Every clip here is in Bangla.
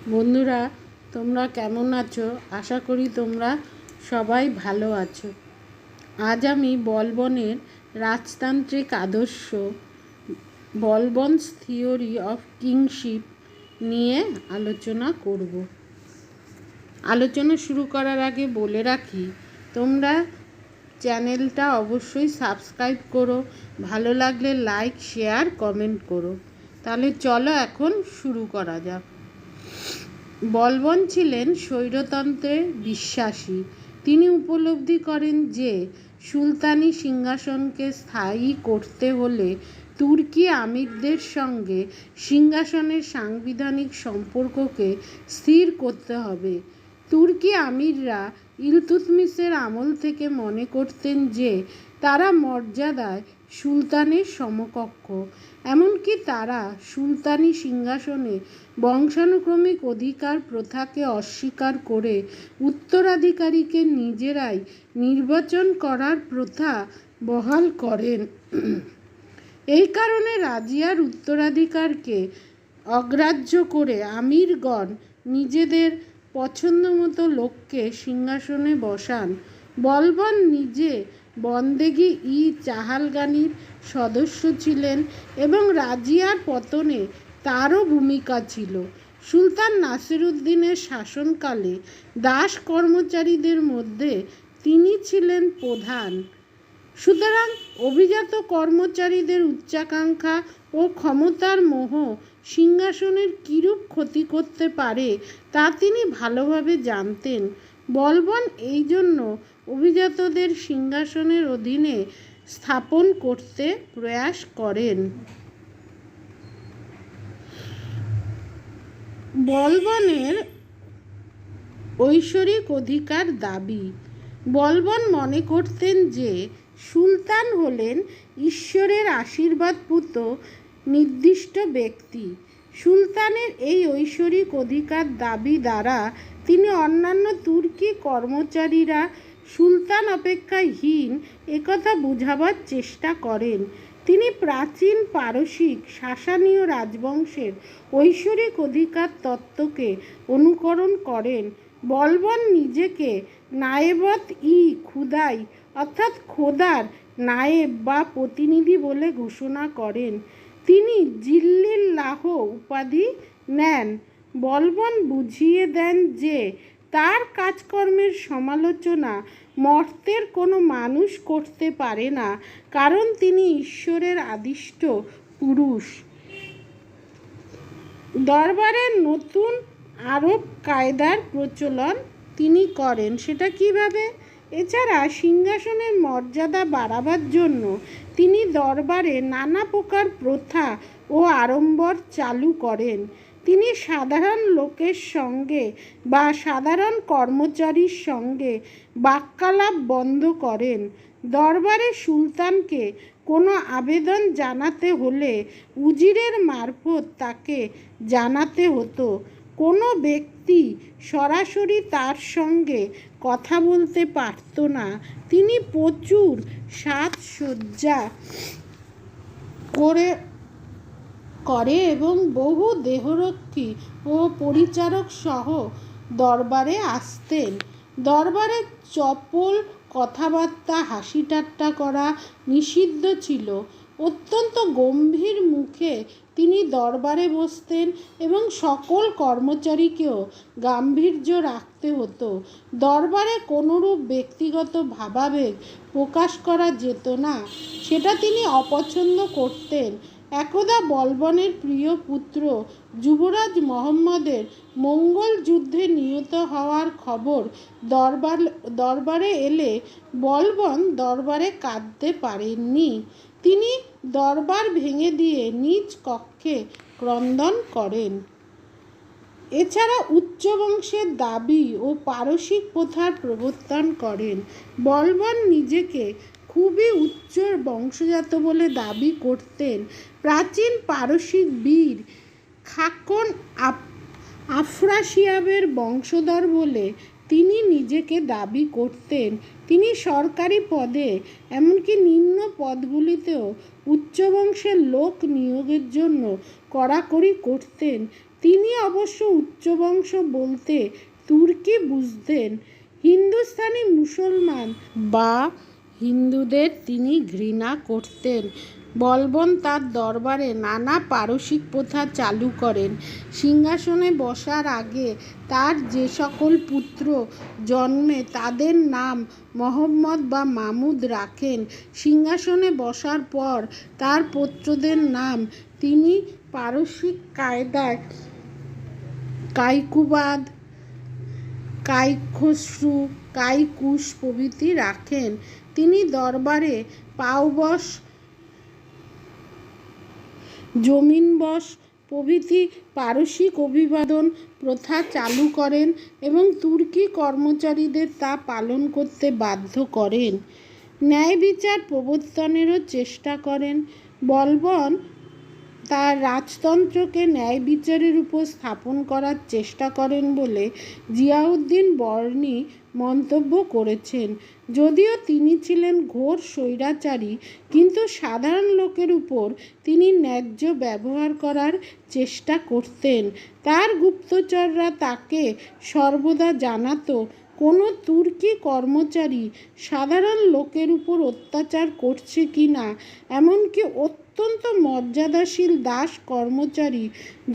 বন্ধুরা, তোমরা কেমন আছো? আশা করি তোমরা সবাই ভালো আছো। আজ আমি বলবনের রাজতান্ত্রিক আদর্শ বলবনস থিওরি অফ কিংশিপ নিয়ে আলোচনা করব। আলোচনা শুরু করার আগে বলে রাখি, তোমরা চ্যানেলটা অবশ্যই সাবস্ক্রাইব করো, ভালো লাগলে লাইক, শেয়ার, কমেন্ট করো। তাহলে চলো এখন শুরু করা যাক। বলবন ছিলেন স্বৈরতন্ত্রে বিশ্বাসী। তিনি উপলব্ধি করেন যে সুলতানি সিংহাসনকে স্থায়ী করতে হলে তুর্কি আমিরদের সঙ্গে সিংহাসনের সাংবিধানিক সম্পর্ককে স্থির করতে হবে। তুর্কি আমিররা ইলতুৎমিশের আমল থেকে মনে করতেন যে তারা মর্যাদায় সুলতানের সমকক্ষ। এমনকি তারা সুলতানি সিংহাসনে বংশানুক্রমিক অধিকার প্রথাকে অস্বীকার করে উত্তরাধিকারীকে নিজেরাই নির্বাচন করার প্রথা বহাল করেন। এই কারণে রাজিয়ার উত্তরাধিকারকে অগ্রাহ্য করে আমিরগণ নিজেদের পছন্দমতো লোককে সিংহাসনে বসান। বলবন নিজে বন্দেগি ই চাহালগানির সদস্য ছিলেন এবং রাজিয়ার পতনে তারও ভূমিকা ছিল। সুলতান নাসিরউদ্দিনের শাসনকালে দাস কর্মচারীদের মধ্যে তিনি ছিলেন প্রধান। সুতরাং অভিজাত কর্মচারীদের উচ্চাকাঙ্ক্ষা ও ক্ষমতার মোহ সিংহাসনের কিরূপ ক্ষতি করতে পারে তা তিনি ভালোভাবে জানতেন। বলবন এই জন্য অভিজাতদের সিংহাসনের অধীনে স্থাপন করতে প্রয়াস করেন। বলবনের ঐশ্বরিক অধিকার দাবি। বলবন মনে করতেন যে সুলতান হলেন ঈশ্বরের আশীর্বাদপুত নির্দিষ্ট ব্যক্তি। সুলতানের এই ঐশ্বরিক অধিকার দাবি দ্বারা তিনি অন্যান্য তুর্কি কর্মচারীরা সুলতান অপেক্ষা হীন একথা বোঝাবার চেষ্টা করেন। তিনি প্রাচীন পারসিক সাসানীয় রাজবংশের ঐশ্বরিক অধিকার তত্ত্বকে অনুকরণ করেন। বলবন নিজেকে নায়েবত ই খুদাই অর্থাৎ খোদার নায়েব বা প্রতিনিধি বলে ঘোষণা করেন। তিনি জিল্লিল্লাহ উপাধি নেন। বলবন বুঝিয়ে দেন যে তার কাজকর্মের সমালোচনা মর্তের কোনো মানুষ করতে পারে না, কারণ তিনি ঈশ্বরের আদিষ্ট পুরুষ। দরবারের নতুন আরব কায়দার প্রচলন তিনি করেন। সেটা কিভাবে? এছাড়া সিংহাসনের মর্যাদা বাড়াবার জন্য তিনি দরবারে নানা প্রকার প্রথা ও আড়ম্বর চালু করেন। তিনি সাধারণ লোকের সঙ্গে বা সাধারণ কর্মচারীর সঙ্গে বাক্যালাপ বন্ধ করেন। দরবারে সুলতানকে কোনো আবেদন জানাতে হলে উজিরের মারফত তাকে জানাতে হতো। কোনো ব্যক্তি সরাসরি তার সঙ্গে কথা বলতে পারত না। তিনি প্রচুর সাজসজ্জা করে এবং বহু দেহরক্ষী ও পরিচারক সহ দরবারে আসতেন। দরবারে চপল কথাবার্তা, হাসি ঠাট্টা করা নিষিদ্ধ ছিল। অত্যন্ত গম্ভীর মুখে তিনি দরবারে বসতেন এবং সকল কর্মচারীকেও গাম্ভীর্য রাখতে হতো। দরবারে কোনোরূপ ব্যক্তিগত ভাবাবেগ প্রকাশ করা যেত না, সেটা তিনি অপছন্দ করতেন। একদা বলবনের প্রিয় পুত্র যুবরাজ মোহাম্মদের মঙ্গল যুদ্ধে নিহত হওয়ার খবর দরবারে এলে বলবন দরবারে কাঁদতে পারেননি। তিনি দরবার ভেঙে দিয়ে নিজ কক্ষে ক্রন্দন করেন। এছাড়া উচ্চ বংশের দাবি ও পারসিক প্রথার প্রবর্তন করেন। বলবন নিজেকে খুবই উচ্চ বংশজাত বলে দাবি করতেন। প্রাচীন পারসিক বীর খাকন আফরাসিয়াবের বংশধর বলে তিনি নিজেকে দাবি করতেন। তিনি সরকারি পদে, এমনকি নিম্ন পদগুলিতেও উচ্চ বংশের লোক নিয়োগের জন্য কড়াকড়ি করতেন। তিনি অবশ্য উচ্চবংশ বলতে তুর্কি বুঝতেন। হিন্দুস্তানি মুসলমান বা হিন্দুদের তিনি ঘৃণা করতেন। বলবন তার দরবারে নানা পারসিক প্রথা চালু করেন। সিংহাসনে বসার আগে তার যে সকল পুত্র জন্মে তাদের নাম মোহাম্মদ বা মামুদ রাখেন। সিংহাসনে বসার পর তার পুত্রদের নাম তিনি পারসিক কায়দায় কাইকুবাদ, কাইখসরু, কাইকুশ প্রভৃতি রাখেন। তিনি দরবারে পাওবশ, জমিনবশ প্রভৃতি পারসিক অভিবাদন প্রথা চালু করেন এবং তুর্কি কর্মচারীদের তা পালন করতে বাধ্য করেন। ন্যায় বিচার প্রবর্তনেরও চেষ্টা করেন। বলবন তার রাজতন্ত্রকে ন্যায় বিচারের উপর স্থাপন করার চেষ্টা করেন বলে জিয়াউদ্দিন বর্ণী মন্তব্য করেছেন। যদিও তিনি ছিলেন ঘোর স্বৈরাচারী, কিন্তু সাধারণ লোকের উপর তিনি ন্যায্য ব্যবহার করার চেষ্টা করতেন। তার গুপ্তচররা তাকে সর্বদা জানাতো কোনো তুর্কি কর্মচারী সাধারণ লোকের উপর অত্যাচার করছে কি না। এমনকি অত্যন্ত মর্যাদাশীল দাস কর্মচারী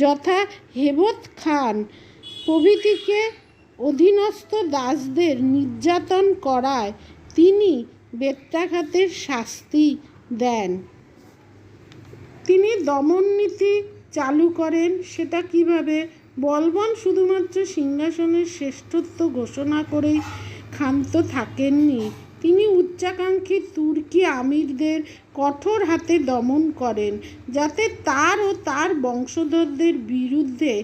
যথা হেবত খান প্রভৃতিকে অধীনস্থ দাসদের নির্যাতন করায় তিনি বেত্রাঘাতের শাস্তি দেন। তিনি দমননীতি চালু করেন। সেটা কিভাবে? বলবন শুধুমাত্র সিংহাসনের শ্রেষ্ঠত্ব ঘোষণা করেই ক্ষান্ত থাকেননি, তিনি উচ্চাকাঙ্ক্ষী তুর্কি আমিরদের কঠোর হাতে দমন করেন যাতে তার ও তার বংশধরদের বিরুদ্ধে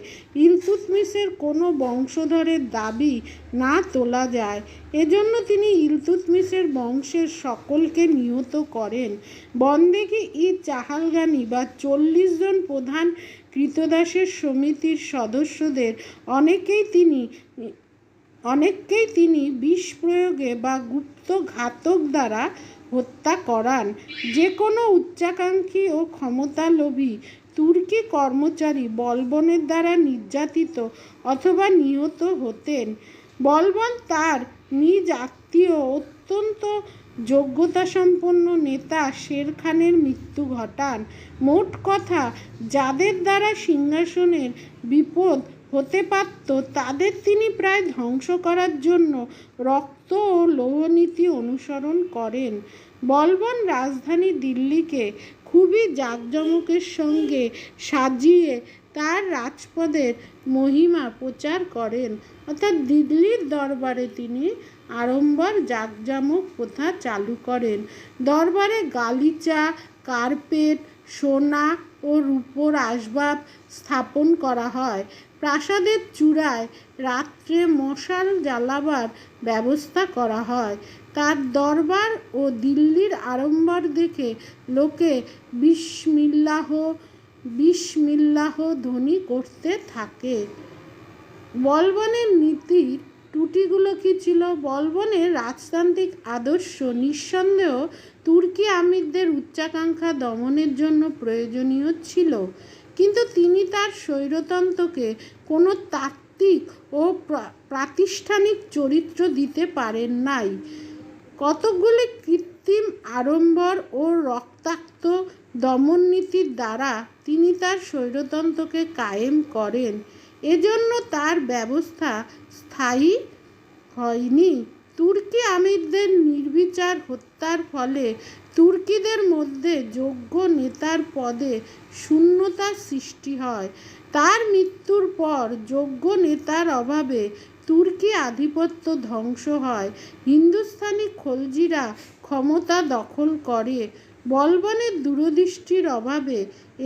ইলতুৎমিশের কোনো বংশধরের দাবি না তোলা যায়। এজন্য তিনি ইলতুৎমিশের বংশের সকলকে নিহত করেন। বন্দেগি ই চাহালগানি বা 40 জন প্রধান কৃতদাসের সমিতির সদস্যদের অনেককেই তিনি বিষ প্রয়োগে বা গুপ্ত ঘাতক দ্বারা হত্যা করান। যে কোনো উচ্চাকাঙ্ক্ষী ও ক্ষমতালোভী তুর্কি কর্মচারী বলবনের দ্বারা নির্যাতিত অথবা নিহত হতেন। বলবন তার নিজ আত্মীয় অত্যন্ত যোগ্যতাসম্পন্ন নেতা শের খানের মৃত্যু ঘটান। মোট কথা, যাদের দ্বারা সিংহাসনের বিপদ হতে পারত তাদের তিনি প্রায় ধ্বংস করার জন্য রক্ত ও লৌহনীতি অনুসরণ করেন। বলবন রাজধানী দিল্লিকে খুবই জাঁকজমকের সঙ্গে সাজিয়ে তার রাজপদের মহিমা প্রচার করেন। অর্থাৎ দিল্লির দরবারে তিনি আড়ম্বর জাঁকজমক প্রথা চালু করেন। দরবারে গালিচা, কার্পেট, সোনা ও রূপোর আসবাব স্থাপন করা হয়। প্রাসাদের চূড়ায় রাত্রে মশাল জ্বালাবার ব্যবস্থা করা হয়। তার দরবার ও দিল্লির আড়ম্বর দেখে লোকে বিসমিল্লাহ বিসমিল্লাহ ধ্বনি করতে থাকে। বলবনের নীতির ত্রুটিগুলো কী ছিল? বলবনের রাজতান্ত্রিক আদর্শ নিঃসন্দেহ তুর্কি আমিরদের উচ্চাকাঙ্ক্ষা দমনের জন্য প্রয়োজনীয় ছিল, কিন্তু তিনি তার স্বৈরতন্ত্রকে কোনো তাত্ত্বিক ও প্রাতিষ্ঠানিক চরিত্র দিতে পারেন নাই। কতকগুলি কৃত্রিম আড়ম্বর ও রক্তাক্ত দমননীতির দ্বারা তিনি তার স্বৈরতন্ত্রকে কায়েম করেন। এজন্য তার ব্যবস্থা স্থায়ী হয়নি। তুর্কি আমিরদের নির্বিচার হত্যার ফলে তুর্কিদের মধ্যে যোগ্য নেতার পদে শূন্যতার সৃষ্টি হয়। তার মৃত্যুর পর যোগ্য নেতার অভাবে তুর্কি আধিপত্য ধ্বংস হয়। হিন্দুস্তানি খলজিরা ক্ষমতা দখল করে। বলবনের দূরদৃষ্টির অভাবে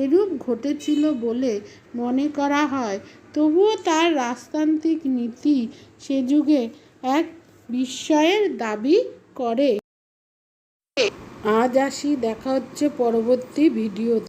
এরূপ ঘটেছিল বলে মনে করা হয়। তবুও তার রাজতান্ত্রিক নীতি সে যুগে এক বিস্ময়ের দাবি করে। আজ আসি, দেখা হচ্ছে পরবর্তী ভিডিওতে।